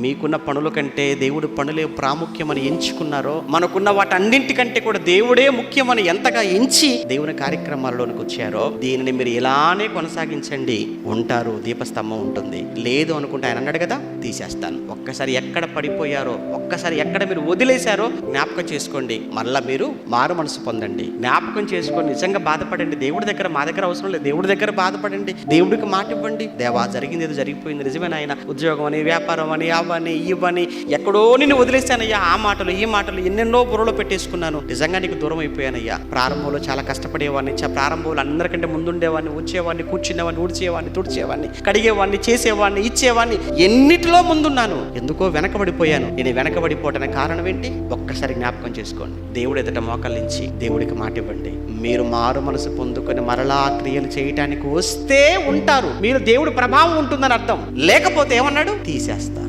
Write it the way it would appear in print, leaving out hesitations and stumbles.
మీకున్న పనుల కంటే దేవుడి పనులే ప్రాముఖ్యమని ఎంచుకున్నారో, మనకున్న వాటన్నింటికంటే కూడా దేవుడే ముఖ్యమని ఎంతగా ఎంచి దేవుని కార్యక్రమాల్లోనికి వచ్చారో, దీనిని మీరు ఇలానే కొనసాగించండి, ఉంటారు. దీపస్తంభం ఉంటుంది. లేదు అనుకుంటే ఆయన అన్నాడు కదా, తీసేస్తాను. ఒక్కసారి ఎక్కడ పడిపోయారో, ఒక్కసారి ఎక్కడ మీరు వదిలేశారో జ్ఞాపకం చేసుకోండి. మళ్ళా మీరు మారు మనసు పొందండి, జ్ఞాపకం చేసుకొని నిజంగా బాధపడండి. దేవుడి దగ్గర, మా దగ్గర అవసరం లేదు, దేవుడి దగ్గర బాధపడండి, దేవుడికి మాట ఇవ్వండి. దేవా, జరిగింది ఏదో జరిగిపోయింది, నిజమేనా ఆయన, ఉద్యోగం అని, వ్యాపారం అని, అవని ఇవని ఎక్కడో నిన్ను వదిలేశానయ్యా. ఆ మాటలు ఈ మాటలు ఎన్నెన్నో బుర్రలో పెట్టేసుకున్నాను, నిజంగా నీకు దూరం అయిపోయానయ్యా. ప్రారంభంలో చాలా కష్టపడేవాడిని, ప్రారంభంలో అందరికంటే ముందుండేవాడిని, వచ్చేవాడిని, కూర్చునేవాడిని, ఊడ్చేవాడిని, తుడిచేవాడిని, కడిగేవాడిని, చేసేవాడిని, ఇచ్చేవాడిని, ఎన్నిటిలో ముందున్నాను. ఎందుకో వెనకబడిపోయాను. నేను వెనకబడిపోవడానికి కారణం ఏంటి? ఒక్కసారి జ్ఞాపకం చేసుకోండి. దేవుడు ఎదుట మోకరించి దేవుడికి మాట ఇవ్వండి. మీరు మారు మనసు పొందుకొని మరలా క్రియలు చేయటానికి వస్తే ఉంటారు. మీరు దేవుడి ప్రభావం ఉంటుందని అర్థం. లేకపోతే ఏమన్నాడు? తీసేస్తా.